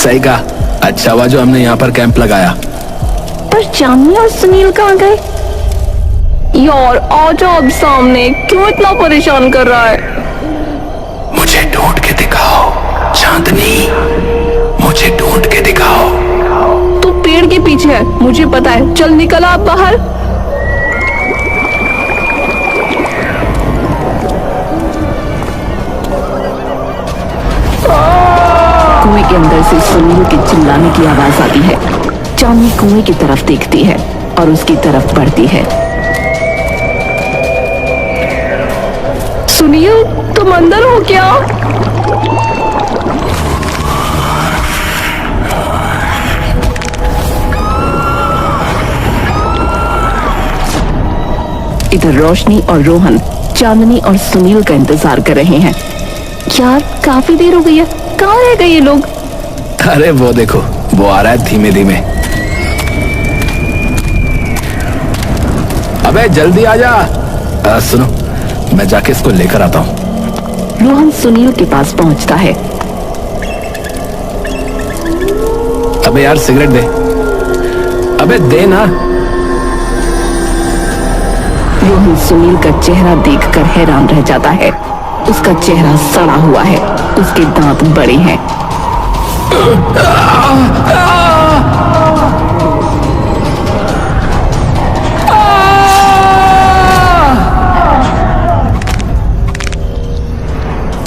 सही कहा, अच्छा हुआ जो हमने यहाँ पर कैंप लगाया। पर चांदनी और सुनील कहाँ गए? यार आ जाओ अब सामने, क्यों इतना परेशान कर रहा है? मुझे ढूंढ के दिखाओ चांदनी, मुझे ढूंढ के दिखाओ। तू पेड़ के पीछे है, मुझे पता है। चल निकल आप बाहर। कुएं के अंदर से सुनील के चिल्लाने की आवाज आती है। चांदनी कुएं की तरफ देखती है और उसकी तरफ बढ़ती है। सुनील, तुम अंदर हो क्या? इधर रोशनी और रोहन चांदनी और सुनील का इंतजार कर रहे हैं। यार काफी देर हो गई है, कहाँ रह गए ये लोग? अरे वो देखो, वो आ रहा है धीमे धीमे। अबे जल्दी आ जा। सुनो, मैं जाके इसको लेकर आता हूँ। रोहन सुनील के पास पहुंचता है। अबे यार सिगरेट दे, अबे दे ना। रोहन सुनील का चेहरा देखकर हैरान रह जाता है। उसका चेहरा सड़ा हुआ है, उसके दांत बड़े हैं।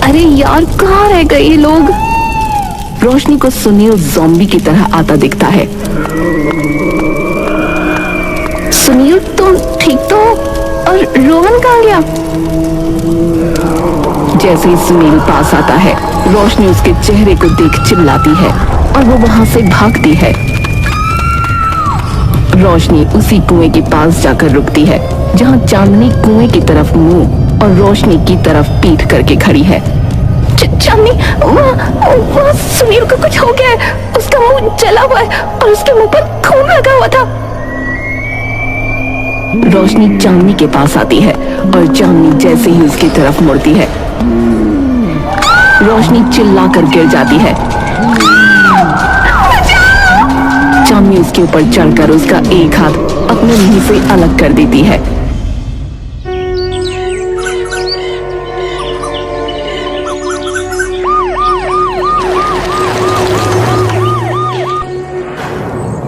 अरे यार कहाँ रह गए ये लोग? रोशनी को सुनील ज़ॉम्बी की तरह आता दिखता है। सुनील तुम ठीक तो? और रोहन कहाँ गया? जैसे ही सुनील पास आता है, रोशनी उसके चेहरे को देख चिल्लाती है और वो वहां से भागती है। रोशनी उसी कुएं के पास जाकर रुकती है जहां चांदनी कुएं की तरफ मुंह और रोशनी की तरफ पीठ करके खड़ी है। चांदनी, वहाँ सुनील को कुछ हो गया है। उसका मुंह जला हुआ है और उसके मुंह पर खून लगा हुआ था। रोशनी चांदनी के पास आती है और चांदनी जैसे ही उसकी तरफ मुड़ती है, रोशनी चिल्लाकर गिर जाती है। चांदनी उसके ऊपर चढ़कर उसका एक हाथ अपने मुंह से अलग कर देती है।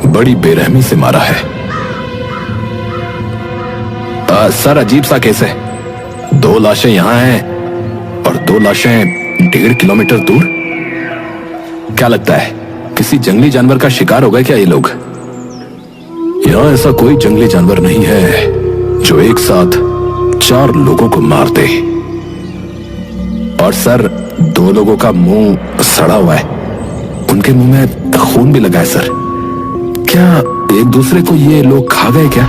बड़ी बेरहमी से मारा है। सर अजीब सा केस है। 2 लाशें यहाँ हैं और 2 लाशें 1.5 किलोमीटर दूर। क्या लगता है किसी जंगली जानवर का शिकार हो गए क्या ये लोग? यहाँ ऐसा कोई जंगली जानवर नहीं है जो एक साथ 4 लोगों को मार दे। और सर 2 लोगों का मुंह सड़ा हुआ है, उनके मुंह में खून भी लगा है। सर क्या एक दूसरे को ये लोग खा गए क्या?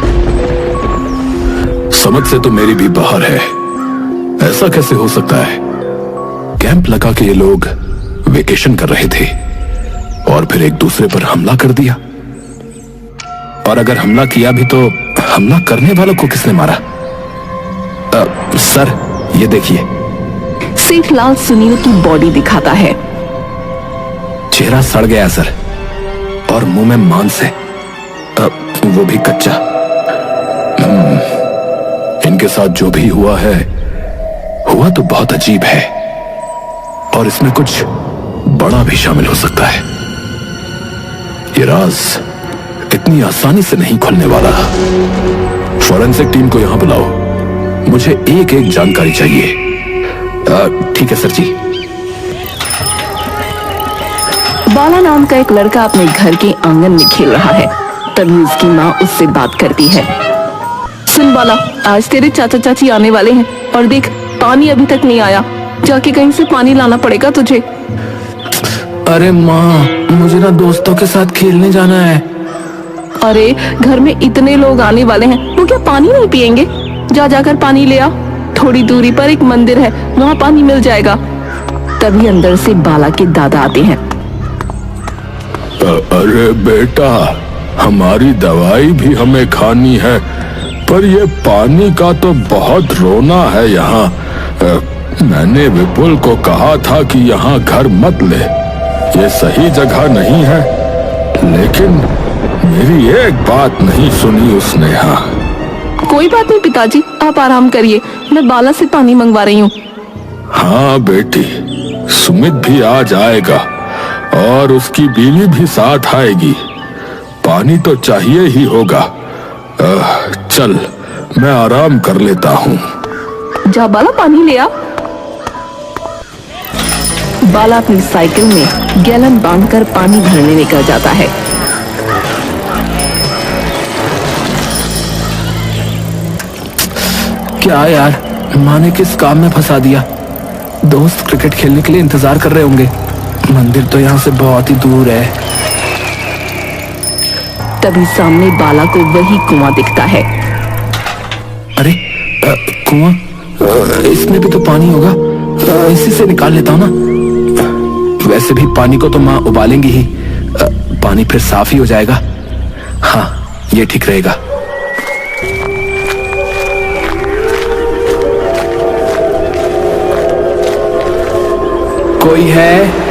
समझ से तो मेरी भी बाहर है। ऐसा कैसे हो सकता है? कैंप लगा के ये लोग वेकेशन कर रहे थे और फिर एक दूसरे पर हमला कर दिया। और अगर हमला किया भी तो हमला करने वालों को किसने मारा? सर ये देखिए। सेठलाल सुनील की बॉडी दिखाता है। चेहरा सड़ गया सर और मुंह में मांस है, वो भी कच्चा। इनके साथ जो भी हुआ है, हुआ तो बहुत अजीब है और इसमें कुछ बड़ा भी शामिल हो सकता है। ये राज इतनी आसानी से नहीं खुलने वाला। फॉरेंसिक टीम को यहां बुलाओ, मुझे एक एक जानकारी चाहिए। ठीक है सर जी। बाला नाम का एक लड़का अपने घर के आंगन में खेल रहा है। तभी उसकी माँ उससे बात करती है। सुन बाला, आज तेरे चाचा चाची आने वाले हैं और देख पानी अभी तक नहीं आया। जाके कहीं से पानी लाना पड़ेगा तुझे। अरे माँ, मुझे ना दोस्तों के साथ खेलने जाना है। अरे घर में इतने लोग आने वाले हैं, वो क्या पानी नहीं पिएंगे? जा जाकर पानी ले आ। थोड़ी दूरी पर एक मंदिर है, वहाँ पानी मिल जाएगा। तभी अंदर से बाला के दादा आते हैं। अरे बेटा, हमारी दवाई भी हमें खानी है, पर ये पानी का तो बहुत रोना है यहाँ। मैंने विपुल को कहा था कि यहाँ घर मत ले, ये सही जगह नहीं है, लेकिन मेरी एक बात नहीं सुनी उसने। हाँ, कोई बात नहीं पिताजी, आप आराम करिए, मैं बाला से पानी मंगवा रही हूँ। हाँ बेटी, सुमित भी आज आएगा और उसकी बीवी भी साथ आएगी। पानी तो चाहिए ही होगा। चल, मैं आराम कर लेता हूँ। जा बाला, पानी ले आ। बाला अपनी साइकिल में गैलन बांधकर पानी भरने निकल जाता है। क्या यार, माँ ने किस काम में फंसा दिया। दोस्त क्रिकेट खेलने के लिए इंतजार कर रहे होंगे। मंदिर तो यहाँ से बहुत ही दूर है। तभी सामने बाला को वही कुआं दिखता है। अरे कुआं, इसमें भी तो पानी होगा। इसी से निकाल लेता हूँ ना। वैसे भी पानी को तो माँ उबालेंगी ही। पानी फिर साफ ही हो जाएगा। हाँ, ये ठीक रहेगा। कोई है?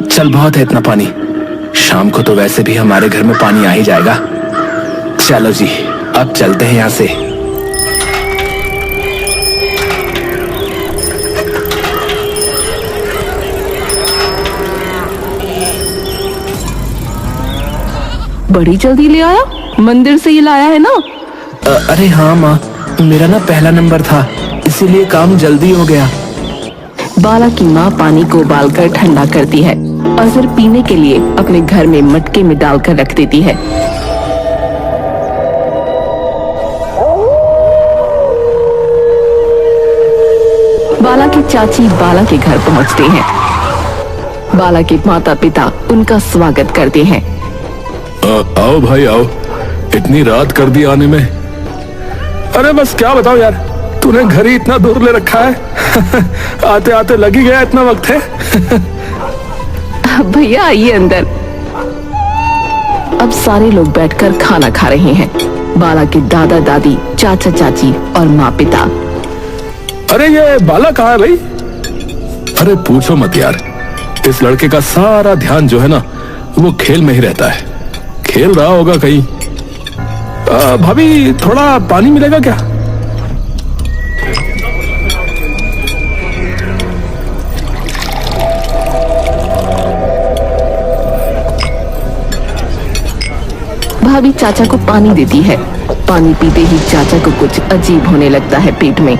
चल, बहुत है इतना पानी। शाम को तो वैसे भी हमारे घर में पानी आ ही जाएगा। चलो जी, अब चलते हैं यहाँ से। बड़ी जल्दी ले आया, मंदिर से ही लाया है ना? अरे हाँ माँ, मेरा ना पहला नंबर था, इसीलिए काम जल्दी हो गया। बाला की माँ पानी को उबालकर ठंडा करती है और फिर पीने के लिए अपने घर में मटके में डालकर रख देती है। बाला की चाची बाला के घर पहुंचते हैं। बाला के माता पिता उनका स्वागत करते हैं। आओ भाई आओ, इतनी रात कर दी आने में। अरे बस क्या बताओ यार, तूने घर ही इतना दूर ले रखा है। आते आते लग ही गया इतना वक्त है। भैया आइए अंदर। अब सारे लोग बैठकर खाना खा रहे हैं। बाला के दादा दादी, चाचा चाची और माँ पिता। अरे ये बाला कहाँ है भाई? अरे पूछो मत यार, इस लड़के का सारा ध्यान जो है ना, वो खेल में ही रहता है। खेल रहा होगा कहीं। भाभी, थोड़ा पानी मिलेगा क्या? भाभी चाचा को पानी देती है। पानी पीते ही चाचा को कुछ अजीब होने लगता है पेट में।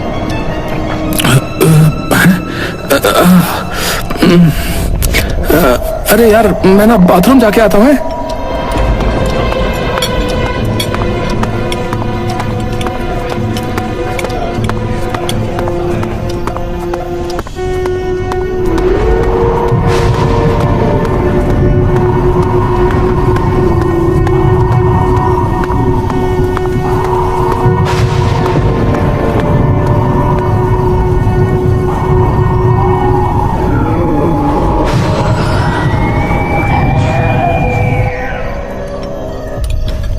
अरे यार, मैं ना बाथरूम जाके आता हूँ।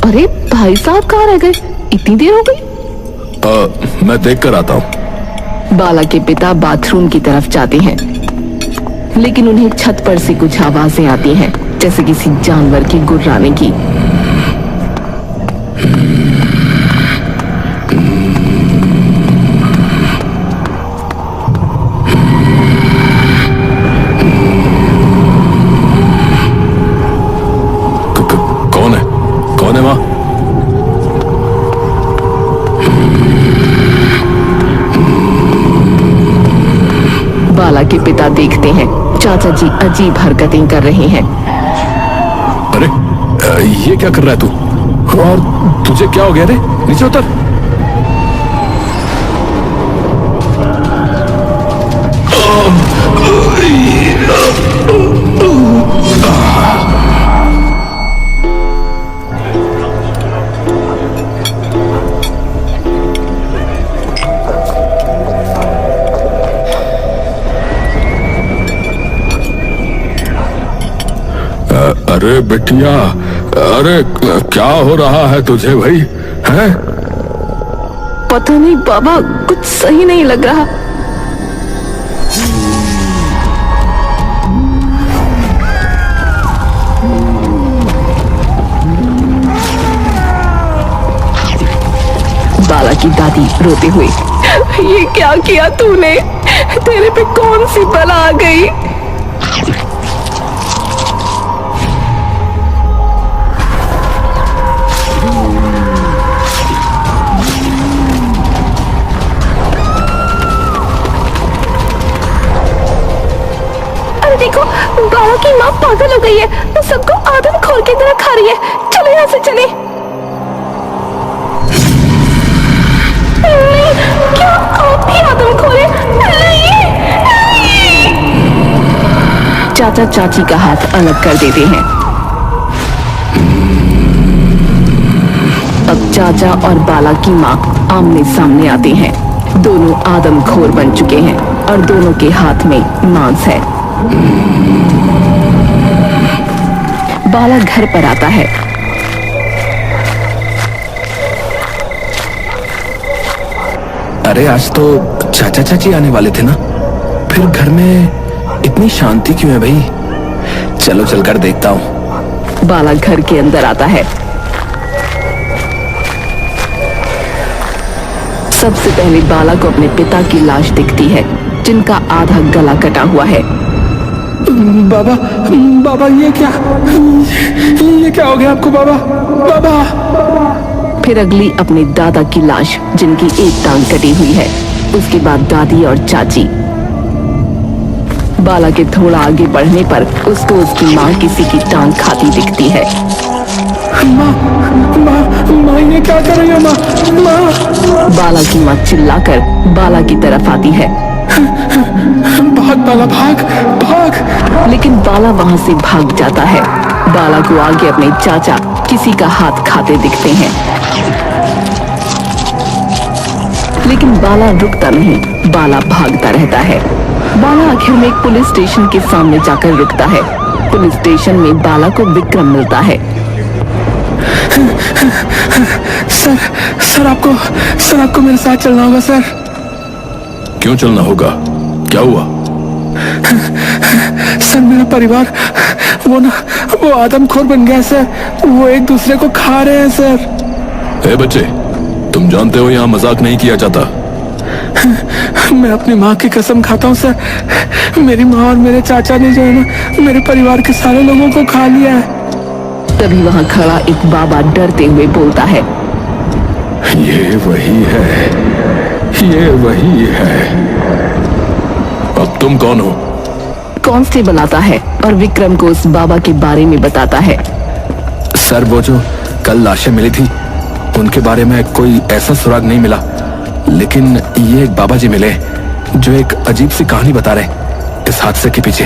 अरे भाई साहब कहाँ रह गए? इतनी देर हो गई। मैं देख कर आता हूँ। बाला के पिता बाथरूम की तरफ जाते हैं, लेकिन उन्हें छत पर से कुछ आवाजें आती हैं, जैसे किसी जानवर की गुर्राने की। कौन है माँ? बाला के पिता देखते हैं चाचा जी अजीब हरकतें कर रहे हैं। अरे ये क्या कर रहा है तू? और तुझे क्या हो गया रे? नीचे उतर। अरे बिटिया, अरे क्या हो रहा है तुझे भाई? हैं? पता नहीं बाबा, कुछ सही नहीं लग रहा। बाला की दादी रोते हुए, ये क्या किया तूने? तेरे पे कौन सी बला आ गई? अरे देखो, बाला की माँ पागल हो गई है। वो सबको आदमखोर की तरह खा रही है। चलो यहाँ से चले। क्या आप भी आदमखोर हैं? चाचा चाची का हाथ अलग कर देते हैं। अब चाचा और बाला की माँ आमने सामने आते हैं। दोनों आदमखोर बन चुके हैं और दोनों के हाथ में मांस है। बाला घर पर आता है। अरे आज तो चाचा चाची आने वाले थे ना, फिर घर में इतनी शांति क्यों है भाई? चलो चलकर देखता हूँ। बाला घर के अंदर आता है। सबसे पहले बाला को अपने पिता की लाश दिखती है, जिनका आधा गला कटा हुआ है। बाबा, बाबा ये क्या हो गया आपको बाबा? बाबा। फिर अगली अपने दादा की लाश, जिनकी एक टांग कटी हुई है। उसके बाद दादी और चाची। बाला के थोड़ा आगे बढ़ने पर उसको उसकी माँ किसी की टांग खाती दिखती है। माँ ये क्या कर रही है माँ? बाला की माँ चिल्लाकर बाला की तरफ आती है। भाग बाला, भाग। लेकिन बाला वहां से भाग जाता है। बाला को आगे अपने चाचा किसी का हाथ खाते दिखते हैं, लेकिन बाला रुकता नहीं। बाला भागता रहता है। बाला आखिर में एक पुलिस स्टेशन के सामने जाकर रुकता है। पुलिस स्टेशन में बाला को विक्रम मिलता है। सर आपको मेरे साथ चलना होगा सर। क्यों चलना होगा? क्या हुआ? सर मेरा परिवार वो आदमखोर बन गया सर। वो एक दूसरे को खा रहे हैं सर। ए बच्चे, तुम जानते हो यहाँ मजाक नहीं किया जाता। मैं अपनी माँ की कसम खाता हूँ सर। मेरी माँ और मेरे चाचा ने जो है ना, मेरे परिवार के सारे लोगों को खा लिया है। तभी वहां खड़ा एक बाबा डरते हुए बोलता है, ये वही है। अब तुम कौन हो? कांस्टेबल आता है और विक्रम को उस बाबा के बारे में बताता है। सर वो जो कल लाशें मिली थी, उनके बारे में कोई ऐसा सुराग नहीं मिला, लेकिन ये एक बाबा जी मिले जो एक अजीब सी कहानी बता रहे इस हादसे के पीछे।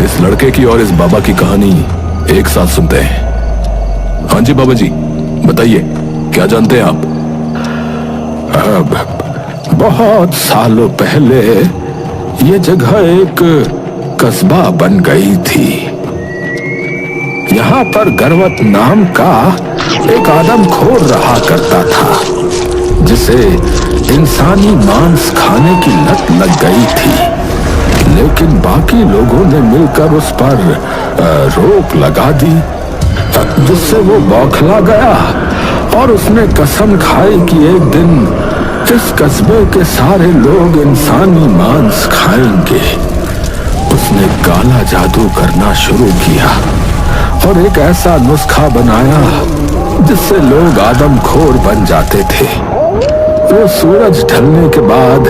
इस लड़के की और इस बाबा की कहानी एक साथ सुनते हैं। हाँ जी बाबा जी, बताइए, क्या जानते हैं आप? बहुत सालों पहले ये जगह एक कस्बा बन गई थी। यहाँ पर गर्वत नाम का एक आदमखोर रहा करता था, जिसे इंसानी मांस खाने की लत लग गई थी। लेकिन बाकी लोगों ने मिलकर उस पर रोक लगा दी, जिससे वो बौखला गया और उसने कसम खाई कि एक दिन इस कस्बे के सारे लोग इंसानी मांस खाएंगे। उसने काला जादू करना शुरू किया और एक ऐसा नुस्खा बनाया जिससे लोग आदमखोर बन जाते थे। वो सूरज ढलने के बाद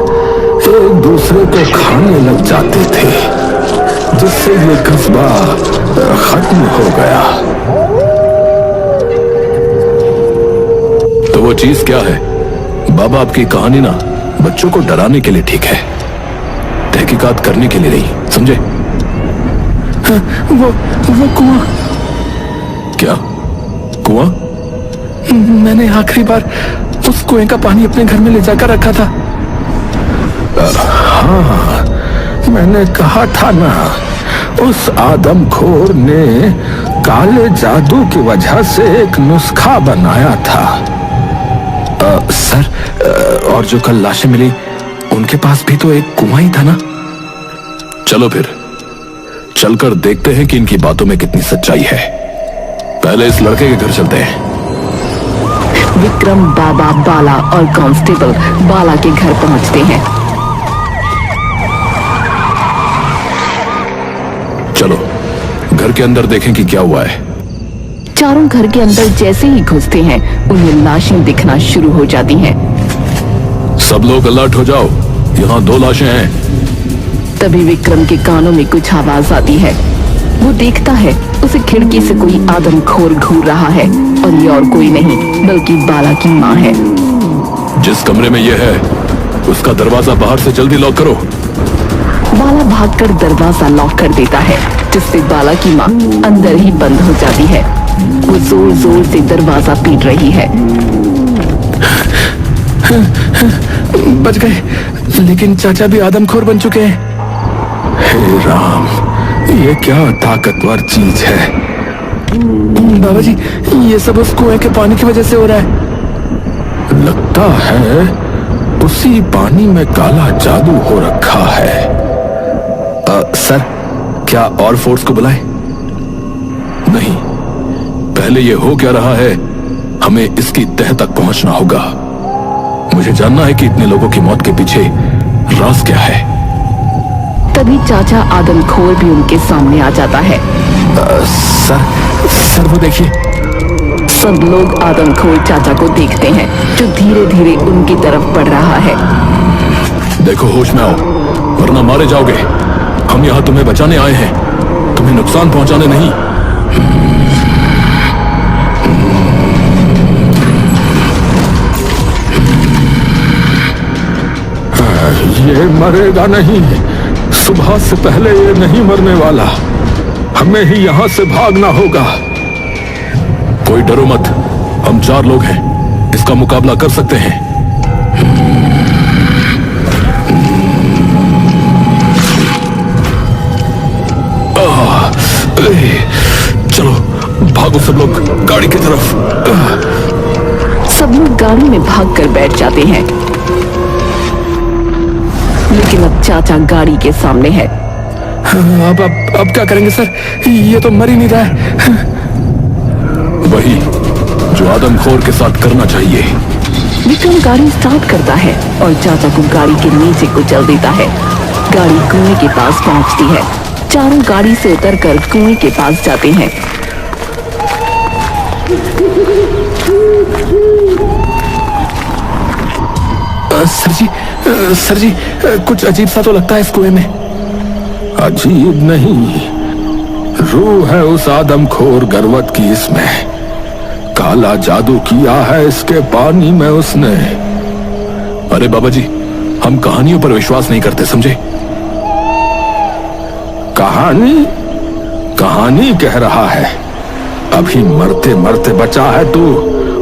एक दूसरे को खाने लग जाते थे, जिससे ये कस्बा खत्म हो गया। तो वो चीज क्या है? बाबा, आपकी कहानी ना बच्चों को डराने के लिए ठीक है, तहकीकात करने के लिए नहीं, समझे? वो कुआं। क्या कुआं? मैंने आखिरी बार उस कुएं का पानी अपने घर में ले जाकर रखा था। हाँ, मैंने कहा था ना, उस आदमखोर ने काले जादू की वजह से एक नुस्खा बनाया था। सर, और जो कल लाशें मिली उनके पास भी तो एक कुआं ही था ना? चलो फिर चलकर देखते हैं कि इनकी बातों में कितनी सच्चाई है। पहले इस लड़के के घर चलते हैं। विक्रम, बाबा, बाला और कांस्टेबल बाला के घर पहुंचते हैं। चलो घर के अंदर देखें कि क्या हुआ है। चारों घर के अंदर जैसे ही घुसते हैं उन्हें लाशें दिखना शुरू हो जाती हैं। सब लोग अलर्ट हो जाओ, यहाँ 2 लाशें हैं। तभी विक्रम के कानों में कुछ आवाज आती है। वो देखता है उसे खिड़की से कोई आदमखोर घूर रहा है और ये और कोई नहीं बल्कि बाला की माँ है। जिस कमरे में ये है उसका दरवाजा बाहर से जल्दी लॉक करो। बाला भागकर दरवाजा लॉक कर देता है, जिससे बाला की माँ अंदर ही बंद हो जाती है। वो जोर जोर से दरवाजा पीट रही है। बच गए, लेकिन चाचा भी आदमखोर बन चुके हैं। हे राम, ये क्या ताकतवर चीज है। बाबा जी, ये सब उस कुएं के पानी की वजह से हो रहा है। लगता है उसी पानी में काला जादू हो रखा है। सर, क्या और फोर्स को बुलाएं? नहीं, पहले ये हो क्या रहा है हमें इसकी तह तक पहुंचना होगा। मुझे जानना है कि इतने लोगों की मौत के पीछे राज क्या है। तभी चाचा आदमखोर भी उनके सामने आ जाता है। सर वो देखिए। सब लोग आदमखोर चाचा को देखते हैं जो धीरे धीरे उनकी तरफ बढ़ रहा है। देखो होश में आओ वरना मारे जाओगे। हम यहाँ तुम्हें बचाने आए हैं, तुम्हें नुकसान पहुंचाने नहीं। ये मरेगा नहीं, सुबह से पहले ये नहीं मरने वाला। हमें ही यहां से भागना होगा। कोई डरो मत, हम 4 लोग हैं, इसका मुकाबला कर सकते हैं। चलो भागो सब लोग गाड़ी की तरफ। सब लोग गाड़ी में भागकर बैठ जाते हैं, लेकिन अब चाचा गाड़ी के सामने है। अब क्या करेंगे सर? ये तो मर ही नहीं रहा है। वही जो आदमखोर के साथ करना चाहिए। विक्रम गाड़ी स्टार्ट करता है और चाचा को गाड़ी के नीचे कुचल देता है। गाड़ी कुएं के पास पहुंचती है। चारों गाड़ी से उतरकर कुएं के पास जाते हैं। सर जी, कुछ अजीब सा तो लगता है इस कुएं में। अजीब नहीं, रूह है उस आदमखोर गरवत की इसमें। काला जादू किया है इसके पानी में उसने। अरे बाबा जी, हम कहानियों पर विश्वास नहीं करते, समझे? कहानी कह रहा है। अभी मरते मरते बचा है तू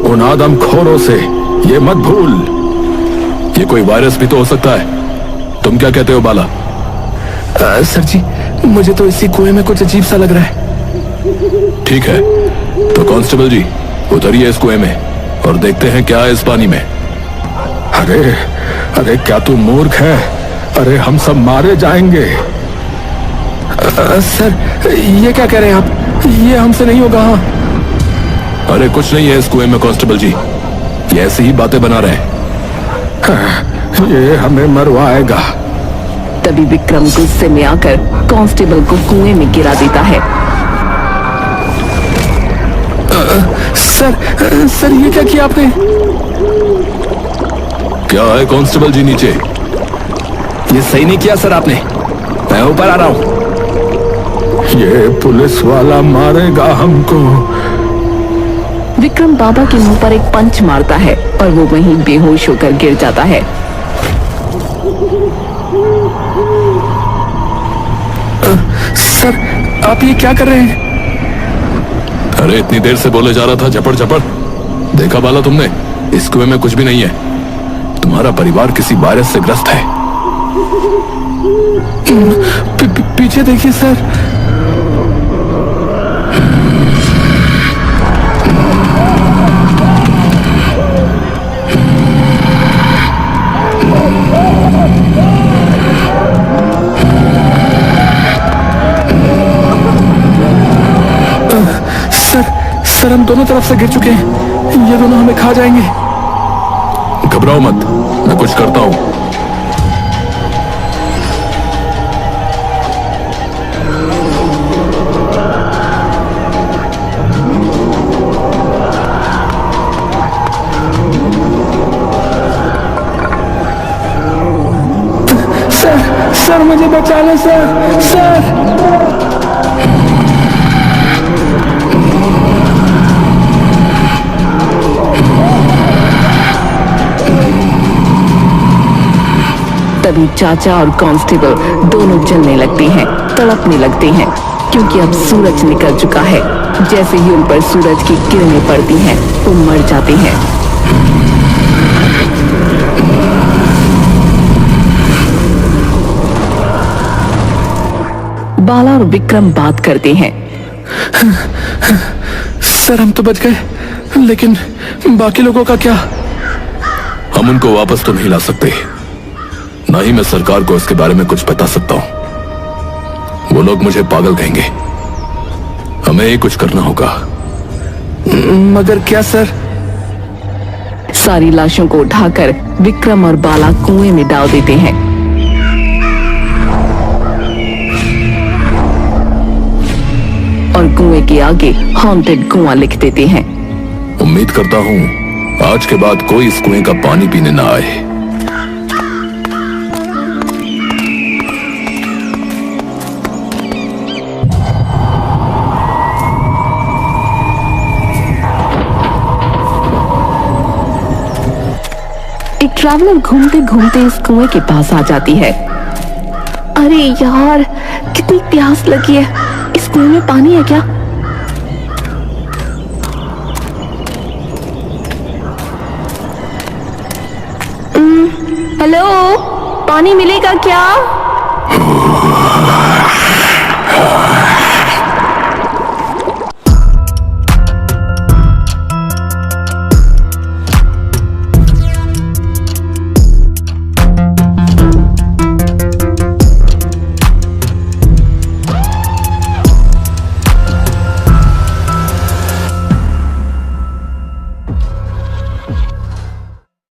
उन आदमखोरों से, ये मत भूल। ये कोई वायरस भी तो हो सकता है। तुम क्या कहते हो बाला? सर जी, मुझे तो इसी कुएं में कुछ अजीब सा लग रहा है। ठीक है, तो कांस्टेबल जी उतरिए इस कुएं में और देखते हैं क्या है इस पानी में। अरे क्या तू मूर्ख है? अरे हम सब मारे जाएंगे। सर, ये क्या कह रहे हैं आप? ये हमसे नहीं होगा। अरे कुछ नहीं है इस कुएं में कांस्टेबल जी, ये ऐसी ही बातें बना रहे हैं। ये हमें मरवाएगा। तभी विक्रम गुस्से में आकर कांस्टेबल को कुएं में गिरा देता है। सर ये क्या किया आपने? क्या है कांस्टेबल जी नीचे? ये सही नहीं किया सर आपने। मैं ऊपर आ रहा हूं। ये पुलिस वाला मारेगा हमको। विक्रम बाबा के मुंह पर एक पंच मारता है और वो वहीं बेहोश होकर गिर जाता है। सर, आप ये क्या कर रहे हैं? अरे इतनी देर से बोले जा रहा था झपड़ झपड़। देखा बाला तुमने? इस कुएं में कुछ भी नहीं है। तुम्हारा परिवार किसी वायरस से ग्रस्त है। पीछे देखिए सर। दोनों तरफ से गिर चुके हैं, ये दोनों हमें खा जाएंगे। घबराओ मत, मैं कुछ करता हूं। सर मुझे बचा लो सर, सर। तभी चाचा और कांस्टेबल दोनों जलने लगते हैं, तड़पने लगते हैं, क्योंकि अब सूरज निकल चुका है। जैसे ही उन पर सूरज की किरणें पड़ती हैं, वो मर जाते हैं। बाला और विक्रम बात करते हैं। सर हम तो बच गए, लेकिन बाकी लोगों का क्या? हम उनको वापस तो नहीं ला सकते, ना ही मैं सरकार को इसके बारे में कुछ बता सकता हूं। वो लोग मुझे पागल कहेंगे। हमें ही कुछ करना होगा। मगर क्या सर? सारी लाशों को उठाकर विक्रम और बाला कुएं में डाल देते हैं। और कुएं के आगे हॉन्टेड कुआं लिख देते हैं। उम्मीद करता हूं आज के बाद कोई इस कुएं का पानी पीने ना आए। एक ट्रैवलर घूमते घूमते इस कुएं के पास आ जाती है। अरे यार, कितनी प्यास लगी है, इस कुएं में पानी है क्या? हेलो, पानी मिलेगा क्या?